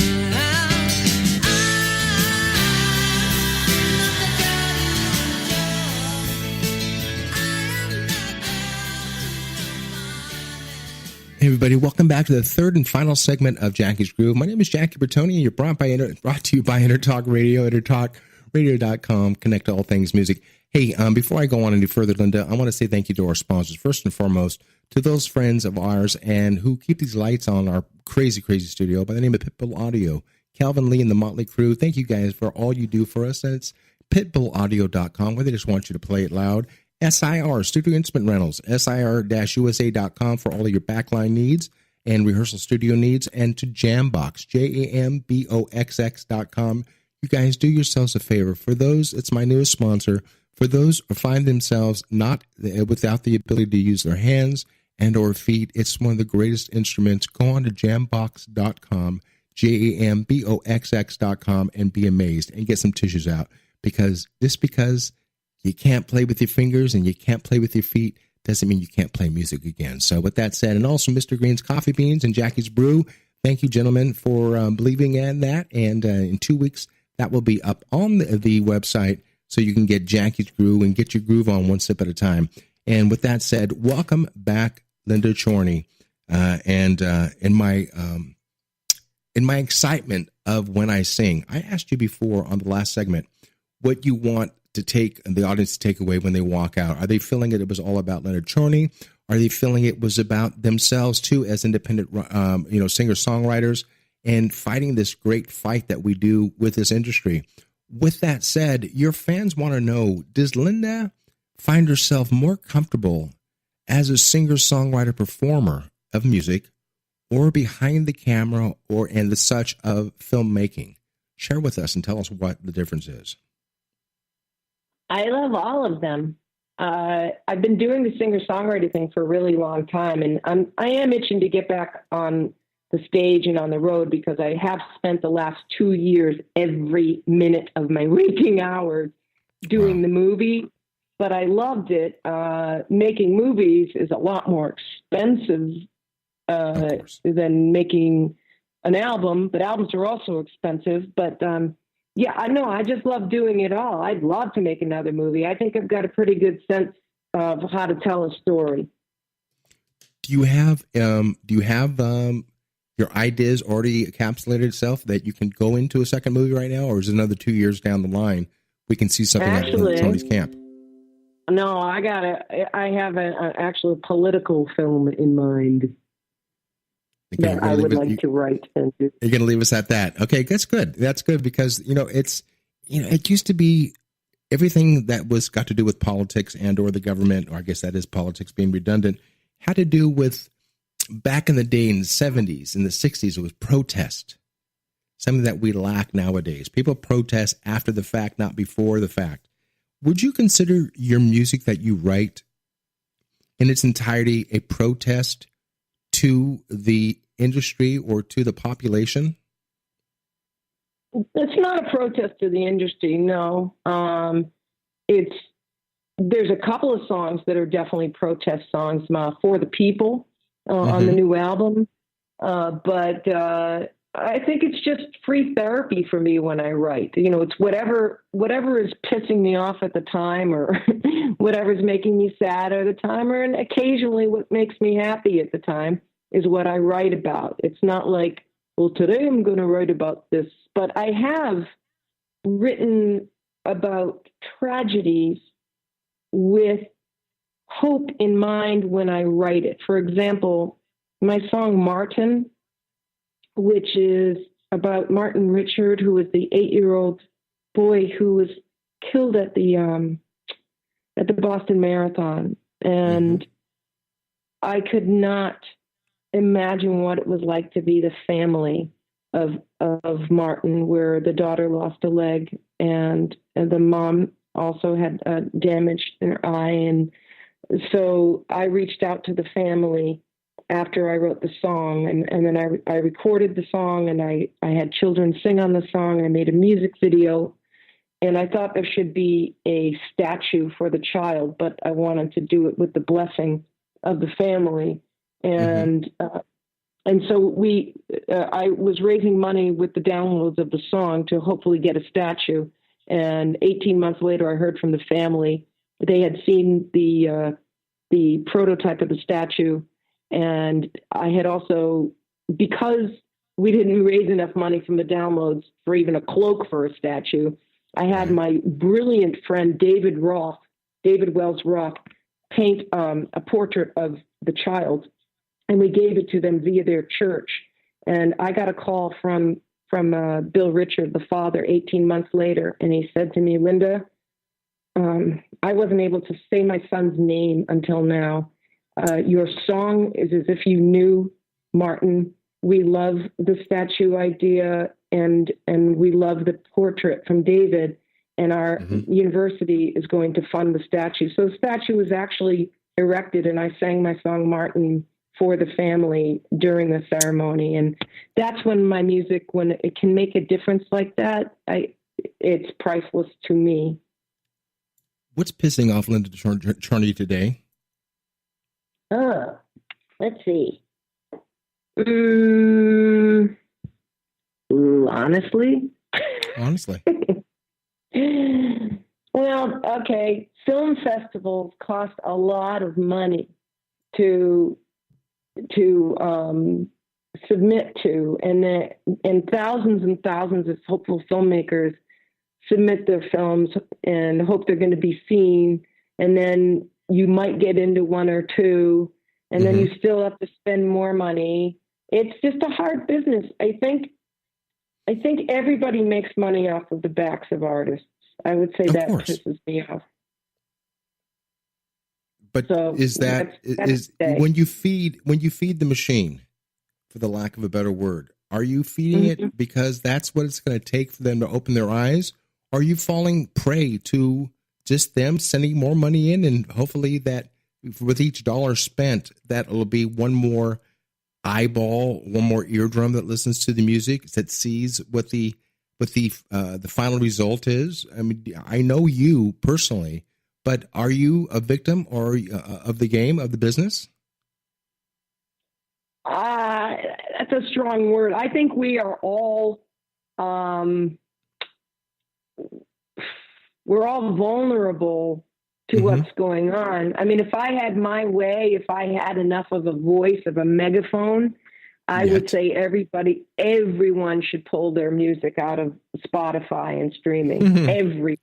Hey everybody, welcome back to the third and final segment of Jackie's Groove. My name is Jackie Bertoni, and you're brought to you by Intertalk Radio, intertalkradio.com, connect to all things music. Hey, before I go on any further, Linda, I want to say thank you to our sponsors. First and foremost, to those friends of ours and who keep these lights on our crazy, crazy studio by the name of Pitbull Audio. Calvin Lee and the Motley Crew, thank you guys for all you do for us. And it's pitbullaudio.com, where they just want you to play it loud. SIR, Studio Instrument Rentals, SIR-USA.com for all of your backline needs and rehearsal studio needs, and to Jambox, JAMBOXX.com. You guys do yourselves a favor. For those, it's my newest sponsor. For those who find themselves not without the ability to use their hands and or feet, it's one of the greatest instruments. Go on to jambox.com, JAMBOXX.com, and be amazed and get some tissues out, because you can't play with your fingers and you can't play with your feet doesn't mean you can't play music again. So with that said, and also Mr. Green's Coffee Beans and Jackie's Brew, thank you, gentlemen, for believing in that. And in 2 weeks, that will be up on the website so you can get Jackie's Groove and get your groove on one sip at a time. And with that said, welcome back, Linda Chorney. And in my excitement of when I sing, I asked you before on the last segment what you want to take the audience to take away when they walk out. Are they feeling it was all about Leonard Chorney? Are they feeling it was about themselves too as independent singer-songwriters and fighting this great fight that we do with this industry? With that said, your fans want to know, does Linda find herself more comfortable as a singer-songwriter performer of music or behind the camera and the such of filmmaking? Share with us and tell us what the difference is. I love all of them. I've been doing the singer-songwriter thing for a really long time, and I am itching to get back on the stage and on the road, because I have spent the last 2 years every minute of my waking hours doing the movie. But I loved it. Making movies is a lot more expensive than making an album, but albums are also expensive. But yeah, I know. I just love doing it all. I'd love to make another movie. I think I've got a pretty good sense of how to tell a story. Do you have your ideas already encapsulated itself that you can go into a second movie right now, or is it another 2 years down the line we can see something like Tony's Camp? No, I have an actual political film in mind that I would like to write. You're going to leave us at that. Okay, that's good. That's good, because, it used to be everything that was got to do with politics and or the government, or I guess that is politics being redundant, had to do with back in the day in the 70s, in the 60s, it was protest. Something that we lack nowadays. People protest after the fact, not before the fact. Would you consider your music that you write in its entirety a protest to the industry or to the population? It's not a protest to the industry, no. There's a couple of songs that are definitely protest songs for the people on the new album. But I think it's just free therapy for me when I write. You know, it's whatever is pissing me off at the time, or whatever's making me sad at the time, or occasionally what makes me happy at the time is what I write about. It's not like, well, today I'm going to write about this. But I have written about tragedies with hope in mind when I write it. For example, my song Martin, which is about Martin Richard, who was the 8-year-old boy who was killed at the Boston Marathon. And I could not imagine what it was like to be the family of Martin, where the daughter lost a leg and the mom also had damage in her eye. And so I reached out to the family after I wrote the song, and then I recorded the song, and I had children sing on the song. I made a music video, and I thought there should be a statue for the child, but I wanted to do it with the blessing of the family. And so I was raising money with the downloads of the song to hopefully get a statue. And 18 months later, I heard from the family. They had seen the prototype of the statue. And I had also, because we didn't raise enough money from the downloads for even a cloak for a statue, I had my brilliant friend, David Wells Roth, paint a portrait of the child. And we gave it to them via their church. And I got a call from Bill Richard, the father, 18 months later. And he said to me, Linda, I wasn't able to say my son's name until now. Your song is as if you knew Martin. We love the statue idea, and we love the portrait from David. And our university is going to fund the statue. So the statue was actually erected, and I sang my song Martin for the family during the ceremony. And that's when my music, when it can make a difference like that, it's priceless to me. What's pissing off Linda Chorney today? Let's see. Honestly. Well, okay. Film festivals cost a lot of money to submit to, and thousands of hopeful filmmakers submit their films and hope they're going to be seen, and then you might get into one or two, and then you still have to spend more money. It's just a hard business. I think everybody makes money off of the backs of artists. I would say that pisses me off. But so is when you feed the machine, for the lack of a better word, are you feeding it because that's what it's going to take for them to open their eyes? Or are you falling prey to just them sending more money in, and hopefully that with each dollar spent, that will be one more eyeball, one more eardrum that listens to the music, that sees what the final result is? I mean, I know you personally, but are you a victim or of the game, of the business? That's a strong word. I think we are all we're all vulnerable to what's going on. I mean, if I had my way, if I had enough of a voice, of a megaphone, I would say everyone should pull their music out of Spotify and streaming. Every.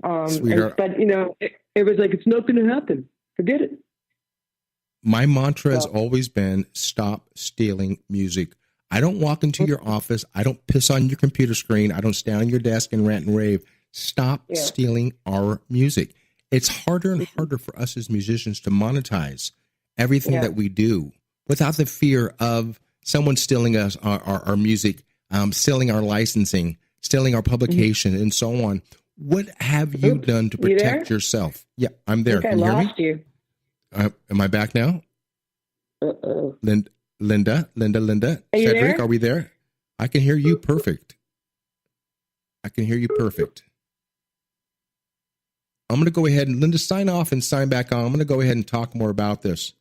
But you know, it was like, it's not going to happen. Forget it. My mantra has always been, stop stealing music. I don't walk into your office. I don't piss on your computer screen. I don't stand on your desk and rant and rave. Stop stealing our music. It's harder and harder for us as musicians to monetize everything that we do without the fear of someone stealing us our music, stealing our licensing, stealing our publication, and so on. What have you done to protect yourself? Yeah, I'm there. Can you hear me? Am I back now? Uh-oh. Linda, Cedric, there? are we there? I can hear you perfect. I'm going to go ahead and Linda sign off and sign back on. I'm going to go ahead and talk more about this.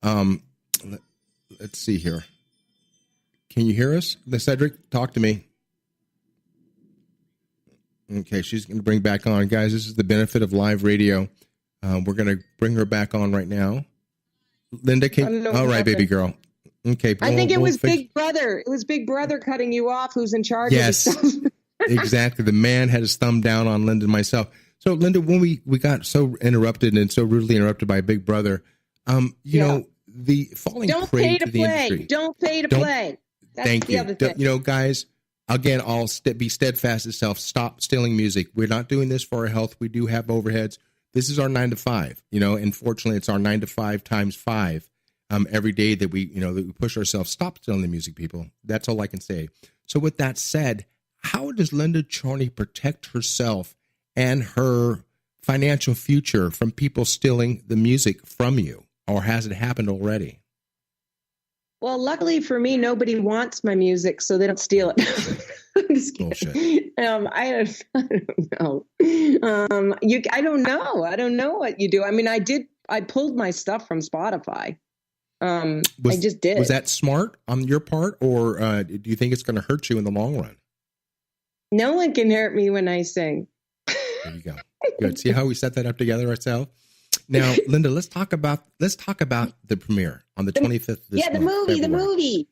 Let's see here. Can you hear us? Cedric, talk to me. Okay, she's going to bring back on. Guys, this is the benefit of live radio. We're going to bring her back on right now. Linda, all right, baby girl. Okay. I think it was Big Brother. It was Big Brother cutting you off who's in charge of the stuff. Exactly. The man had his thumb down on Linda and myself. So, Linda, when we got so interrupted and so rudely interrupted by Big Brother, you know, the falling prey to the industry. Don't pay to play. That's thank the you. Other thing. You know, guys, again, I'll be steadfast as self. Stop stealing music. We're not doing this for our health. We do have overheads. This is our 9 to 5. You know, and fortunately, it's our 9 to 5 times 5 every day that we push ourselves. Stop stealing the music, people. That's all I can say. So, with that said, how does Linda Chorney protect herself and her financial future from people stealing the music from you? Or has it happened already? Well, luckily for me, nobody wants my music, so they don't steal it. I'm just kidding. I don't know. I don't know. I don't know what you do. I mean, I pulled my stuff from Spotify. I just did. Was that smart on your part, or do you think it's going to hurt you in the long run? No one can hurt me when I sing. There you go. Good. See how we set that up together ourselves? Now, Linda, let's talk about the premiere on the 25th. The movie.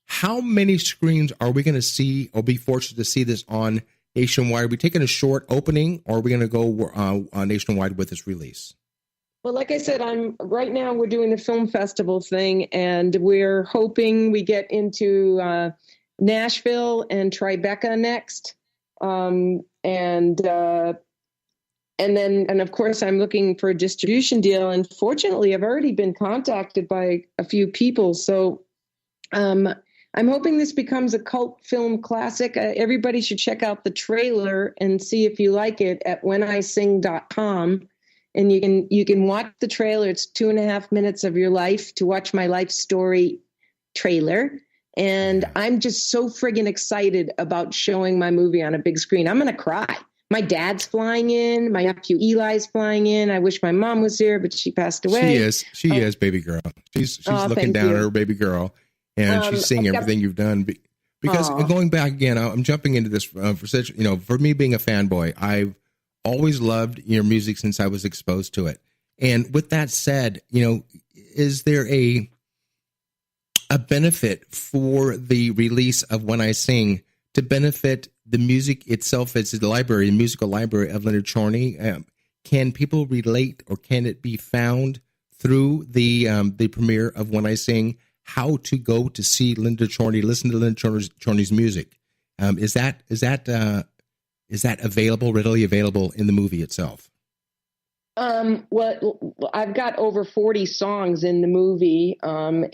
How many screens are we going to see or be fortunate to see this on nationwide? Are we taking a short opening, or are we going to go nationwide with this release? Well, like I said, right now we're doing the film festival thing, and we're hoping we get into Nashville and Tribeca next. And of course, I'm looking for a distribution deal. And fortunately, I've already been contacted by a few people. So I'm hoping this becomes a cult film classic. Everybody should check out the trailer and see if you like it at whenising.com. And you can watch the trailer. It's 2.5 minutes of your life to watch my life story trailer. And I'm just so friggin' excited about showing my movie on a big screen. I'm going to cry. My dad's flying in. My nephew Eli's flying in. I wish my mom was here, but she passed away. She is, baby girl. She's looking down at her baby girl, and she's seeing everything you've done. Because going back again, I'm jumping into this for me being a fanboy, I've always loved your music since I was exposed to it. And with that said, is there a benefit for the release of When I Sing to benefit the music itself as the musical library of Linda Chorney? Can people relate, or can it be found through the premiere of When I Sing, how to go to see Linda Chorney, listen to Linda Chorney's music? Is that readily available in the movie itself? Well, I've got over 40 songs in the movie. And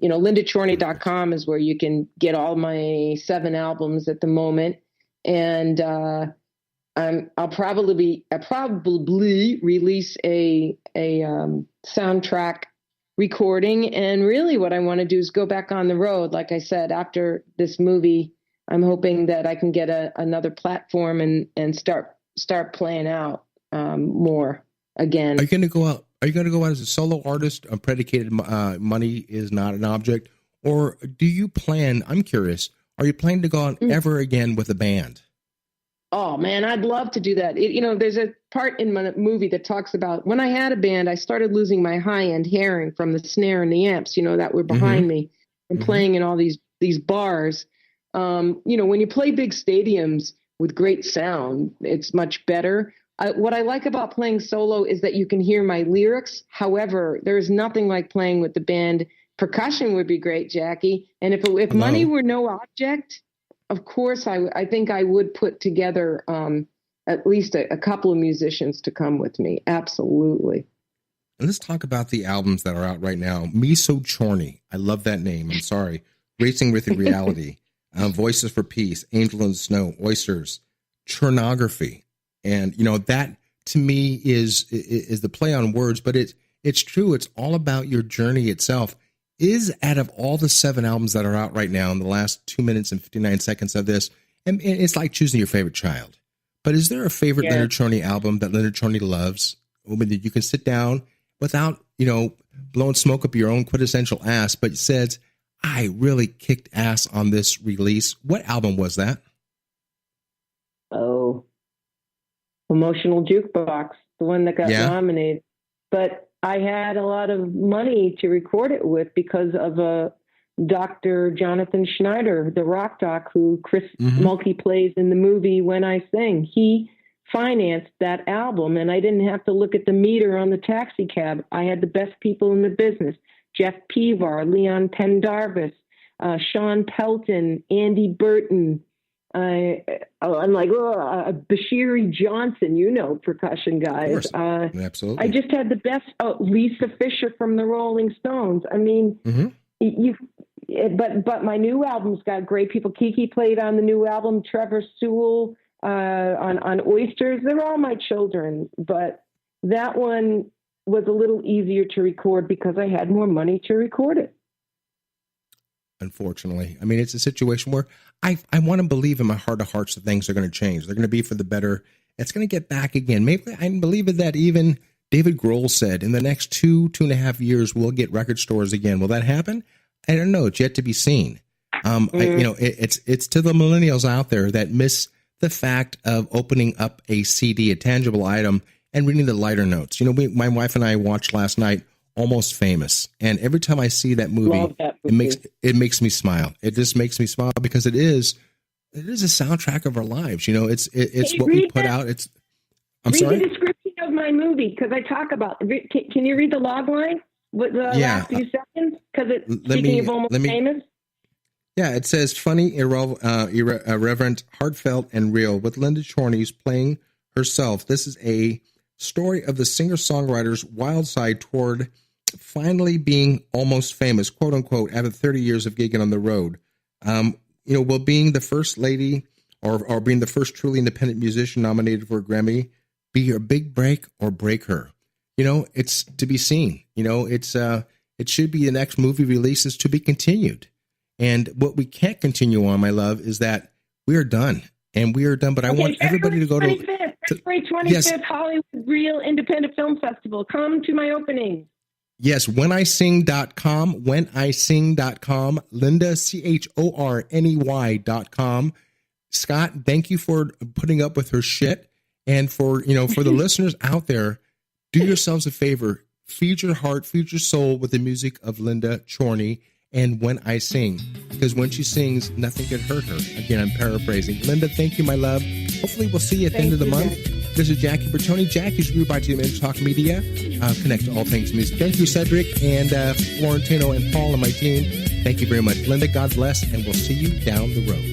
lindachorney.com is where you can get all my 7 albums at the moment. And I'll probably release a soundtrack recording. And really what I want to do is go back on the road. Like I said, after this movie, I'm hoping that I can get another platform and start playing out more again. Are you going to go out as a solo artist? Predicated money is not an object, or do you plan? I'm curious. Are you planning to go out ever again with a band? Oh man, I'd love to do that. There's a part in my movie that talks about when I had a band, I started losing my high-end hearing from the snare and the amps, that were behind me, and playing in all these bars. When you play big stadiums with great sound, it's much better. What I like about playing solo is that you can hear my lyrics. However, there's nothing like playing with the band. Percussion would be great, Jackie. And if money were no object, of course, I think I would put together at least a couple of musicians to come with me. Absolutely. And let's talk about the albums that are out right now. Me So Chorney. I love that name. I'm sorry. Racing with Reality. Voices for Peace. Angel in the Snow. Oysters. Chornography. And, that to me is the play on words, but it's true. It's all about your journey itself. Is out of all the 7 albums that are out right now in the last 2 minutes and 59 seconds of this, and it's like choosing your favorite child. But is there a favorite Leonard Chorney album that Leonard Chorney loves, that you can sit down without, blowing smoke up your own quintessential ass, but says, I really kicked ass on this release? What album was that? Oh, Emotional Jukebox, the one that got nominated. But I had a lot of money to record it with because of Dr. Jonathan Schneider, the rock doc who Chris Mulkey plays in the movie When I Sing. He financed that album, and I didn't have to look at the meter on the taxi cab. I had the best people in the business: Jeff Pevar, Leon Pendarvis, Sean Pelton, Andy Burton. I'm like, Bashiri Johnson, percussion guys. Absolutely. I just had the best. Lisa Fisher from the Rolling Stones. I mean, but my new album's got great people. Kiki played on the new album. Trevor Sewell on Oysters. They're all my children, but that one was a little easier to record because I had more money to record it. Unfortunately. I mean, it's a situation where I want to believe in my heart of hearts that things are going to change. They're going to be for the better. It's going to get back again. Maybe I believe it that even David Grohl said in the next 2.5 years, we'll get record stores again. Will that happen? I don't know. It's yet to be seen. It's to the millennials out there that miss the fact of opening up a CD, a tangible item, and reading the lighter notes. My wife and I watched last night Almost Famous, and every time I see that movie, it makes me smile. It just makes me smile because it is a soundtrack of our lives. It's what we put out. I'm sorry. Read the description of my movie because I talk about. Can you read the log line with the last few seconds? Because speaking of Almost Famous. Yeah, it says funny, irreverent, heartfelt, and real with Linda Chorney's playing herself. This is a story of the singer-songwriter's wild side toward finally being almost famous, quote unquote, after 30 years of gigging on the road. Will being the first lady or being the first truly independent musician nominated for a Grammy be your big break or break her? It's to be seen. It should be the next movie releases to be continued. And what we can't continue on, my love, is that we are done. And we are done. But I want everybody to go to February 25th, Hollywood Real Independent Film Festival. Come to my opening. Yes, whenising.com, whenising.com, Linda, CHORNEY.com. Scott, thank you for putting up with her shit. And for the listeners out there, do yourselves a favor. Feed your heart, feed your soul with the music of Linda Chorney and When I Sing. Because when she sings, nothing can hurt her. Again, I'm paraphrasing. Linda, thank you, my love. Hopefully we'll see you at the end of the month. This is Jackie Bertoni. Jackie's Groove by Team Talk Media. Connect to all things music. Thank you, Cedric and Florentino and Paul and my team. Thank you very much. Linda, God bless, and we'll see you down the road.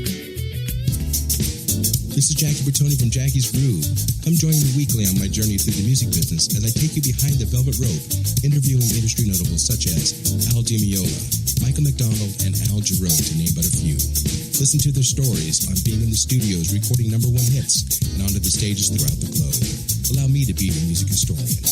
This is Jackie Bertoni from Jackie's Groove. Come join me weekly on my journey through the music business as I take you behind the velvet rope, interviewing industry notables such as Al Di Meola, Michael McDonald, and Al Jarreau, to name but a few. Listen to their stories on being in the studios recording #1 hits and onto the stages throughout the globe. Allow me to be your music historian.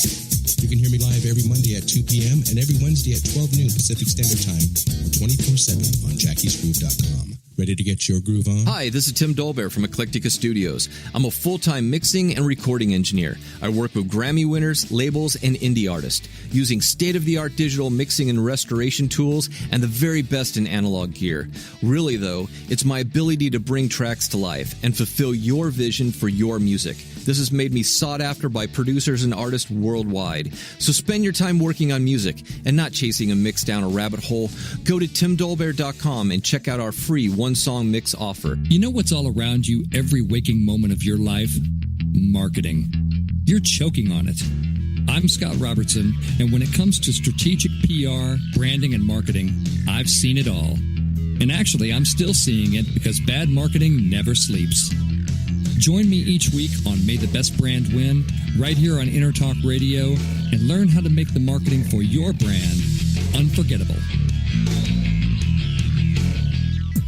You can hear me live every Monday at 2 p.m. and every Wednesday at 12 noon Pacific Standard Time or 24/7 on jackiesgroove.com. Ready to get your groove on? Hi, this is Tim Dolbear from Eclectica Studios. I'm a full-time mixing and recording engineer. I work with Grammy winners, labels, and indie artists, using state-of-the-art digital mixing and restoration tools and the very best in analog gear. Really, though, it's my ability to bring tracks to life and fulfill your vision for your music. This has made me sought after by producers and artists worldwide. So spend your time working on music and not chasing a mix down a rabbit hole. Go to timdolbear.com and check out our free one-song mix offer. You know what's all around you every waking moment of your life? Marketing. You're choking on it. I'm Scott Robertson, and when it comes to strategic PR, branding, and marketing, I've seen it all. And actually, I'm still seeing it because bad marketing never sleeps. Join me each week on May the Best Brand Win, right here on InnerTalk Radio, and learn how to make the marketing for your brand unforgettable.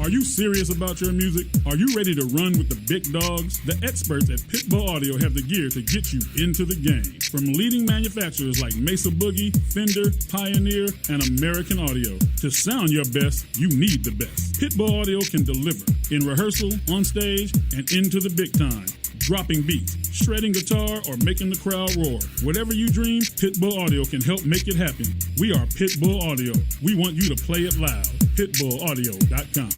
Are you serious about your music? Are you ready to run with the big dogs? The experts at Pitbull Audio have the gear to get you into the game. From leading manufacturers like Mesa Boogie, Fender, Pioneer, and American Audio. To sound your best, you need the best. Pitbull Audio can deliver in rehearsal, on stage, and into the big time. Dropping beats, shredding guitar, or making the crowd roar. Whatever you dream, Pitbull Audio can help make it happen. We are Pitbull Audio. We want you to play it loud. PitbullAudio.com.